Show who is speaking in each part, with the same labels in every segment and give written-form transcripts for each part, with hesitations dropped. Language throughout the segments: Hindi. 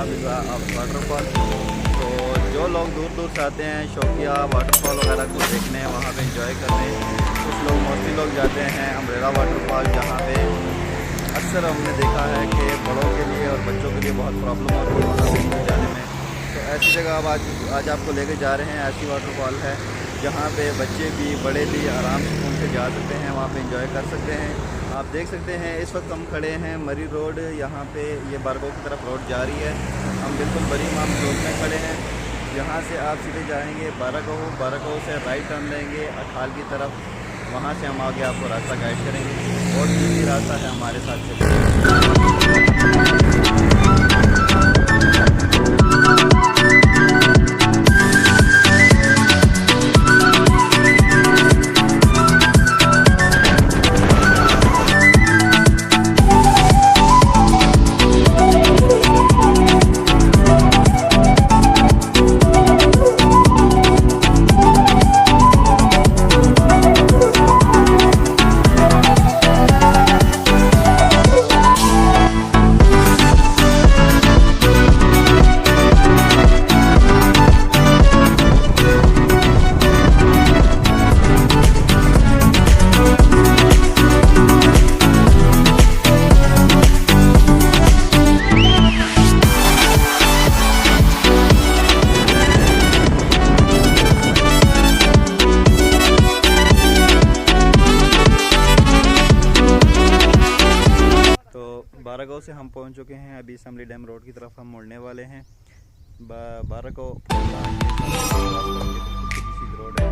Speaker 1: बिसा वाटरफॉल। तो जो लोग दूर दूर से आते हैं शौकिया वाटरफॉल वगैरह को देखने, वहाँ पे एंजॉय करने, कुछ लोग मोस्टली लोग जाते हैं अम्ब्रेला वाटरफॉल, जहाँ पे अक्सर हमने देखा है कि बड़ों के लिए और बच्चों के लिए बहुत प्रॉब्लम होती है वहाँ पे जाने में। तो ऐसी जगह अब आज आपको लेके जा रहे हैं। ऐसी वाटरफॉल है जहाँ पे बच्चे भी बड़े भी आराम से घूम के जा सकते हैं, वहाँ पे एंजॉय कर सकते हैं। आप देख सकते हैं इस वक्त हम खड़े हैं मरी रोड, यहाँ पे ये बारगाह की तरफ रोड जा रही है। हम बिल्कुल बड़ी इमाम चौक में खड़े हैं। यहाँ से आप सीधे जाएंगे बारगाह से राइट टर्न लेंगे अखाल की तरफ, वहाँ से हम आगे आपको रास्ता गाइड करेंगे। बहुत ईजी रास्ता है, हमारे साथ चलिए। बारगाह से हम पहुंच चुके हैं। अभी समली डैम रोड की तरफ हम मुड़ने वाले हैं। बारगाह रोड है।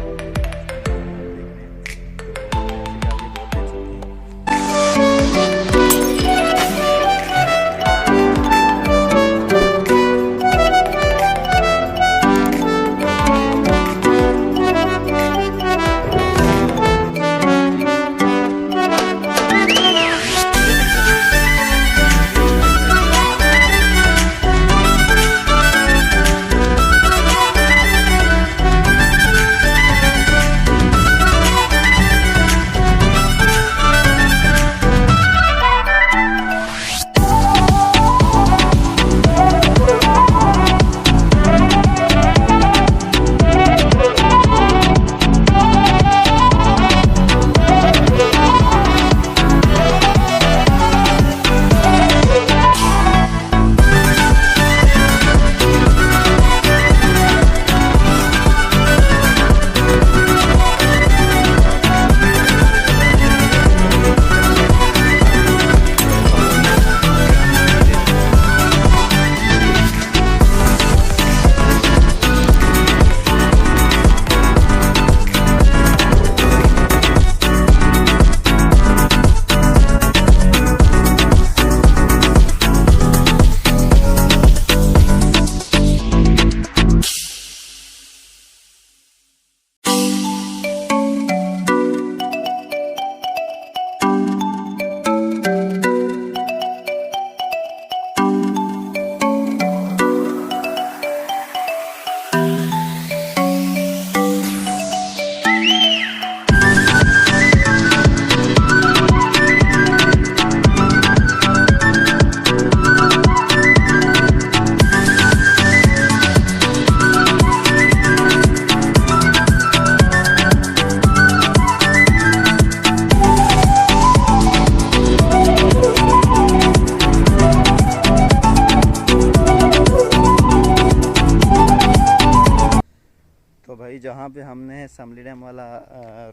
Speaker 1: तो भाई जहाँ पे हमने समली डैम वाला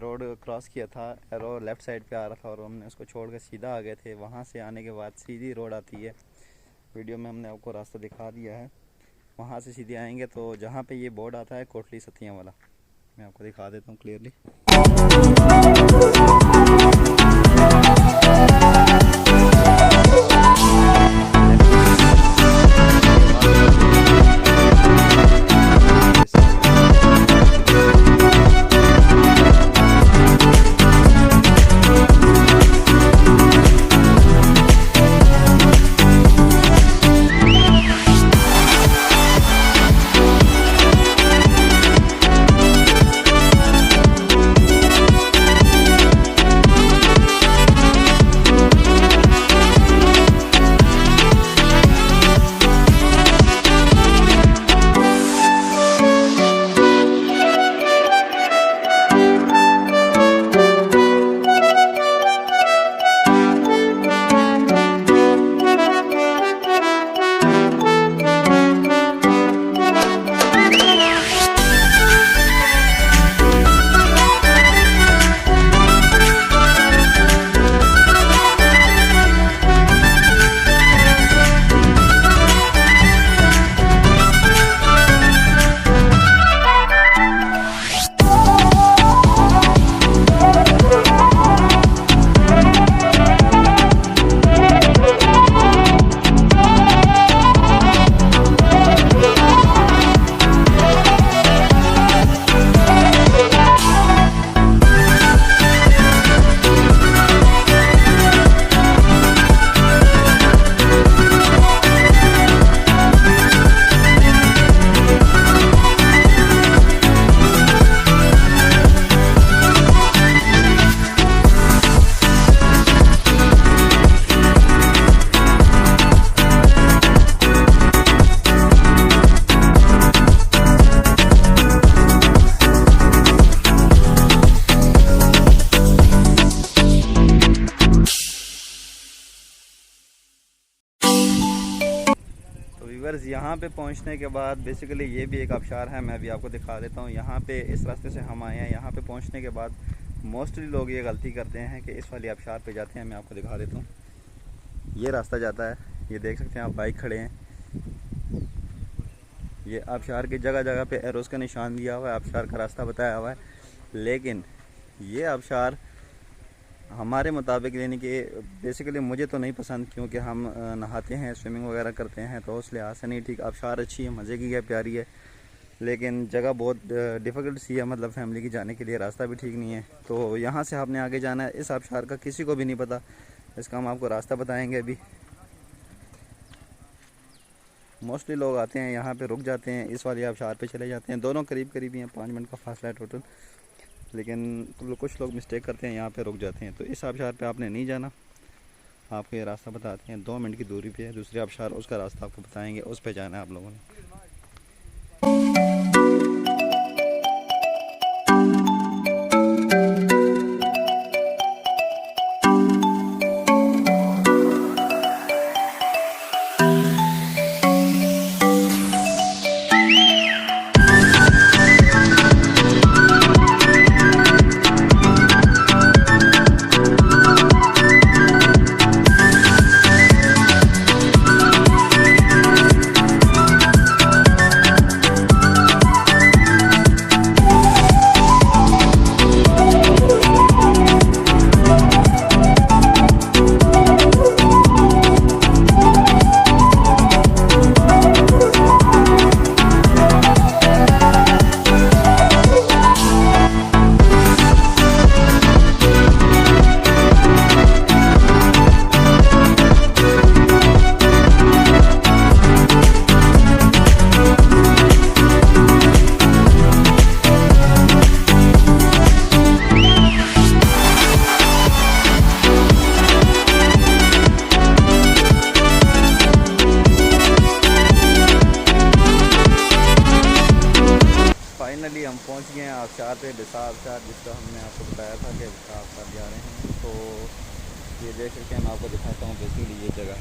Speaker 1: रोड क्रॉस किया था, एरो लेफ़्ट साइड पे आ रहा था और हमने उसको छोड़ कर सीधा आ गए थे। वहाँ से आने के बाद सीधी रोड आती है। वीडियो में हमने आपको रास्ता दिखा दिया है। वहाँ से सीधे आएंगे तो जहाँ पे ये बोर्ड आता है कोटली सतियाँ वाला, मैं आपको दिखा देता हूँ क्लियरली। व्यूअर्स यहाँ पे पहुँचने के बाद बेसिकली ये भी एक आबशार है, मैं अभी आपको दिखा देता हूँ। यहाँ पे इस रास्ते से हम आए हैं। यहाँ पे पहुँचने के बाद मोस्टली लोग ये गलती करते हैं कि इस वाली आबशार पे जाते हैं। मैं आपको दिखा देता हूँ, ये रास्ता जाता है, ये देख सकते हैं आप, बाइक खड़े हैं। ये आबशार की जगह जगह पे एरोस का निशान दिया हुआ है, आबशार का रास्ता बताया हुआ है। लेकिन ये आबशार हमारे मुताबिक, यानी कि बेसिकली मुझे तो नहीं पसंद, क्योंकि हम नहाते हैं, स्विमिंग वगैरह करते हैं, तो उस लिहाज से नहीं ठीक। आबशार अच्छी है, मज़े की है, प्यारी है, लेकिन जगह बहुत डिफ़िकल्ट सी है, मतलब फैमिली की जाने के लिए रास्ता भी ठीक नहीं है। तो यहाँ से आपने आगे जाना है। इस आबशार का किसी को भी नहीं पता, इसका हम आपको रास्ता बताएंगे। अभी मोस्टली लोग आते हैं यहाँ पे, रुक जाते हैं, इस वाली आबशार पे चले जाते हैं। दोनों करीब करीब ही हैं, 5 मिनट का फासला है टोटल, लेकिन कुछ लोग मिस्टेक करते हैं, यहाँ पे रुक जाते हैं। तो इस आबशार पे आपने नहीं जाना, आपको ये रास्ता बताते हैं। 2 मिनट की दूरी पे है दूसरी आबशार, उसका रास्ता आपको बताएंगे, उस पे जाना है आप लोगों ने। फाइनली हम पहुंच गए हैं आबशार पे, बिसा आबशार, जिसका हमने आपको बताया था कि बिसा आबशार जा रहे हैं। तो ये देख सकते हैं, मैं आपको दिखाता हूँ बेसिकली ये जगह।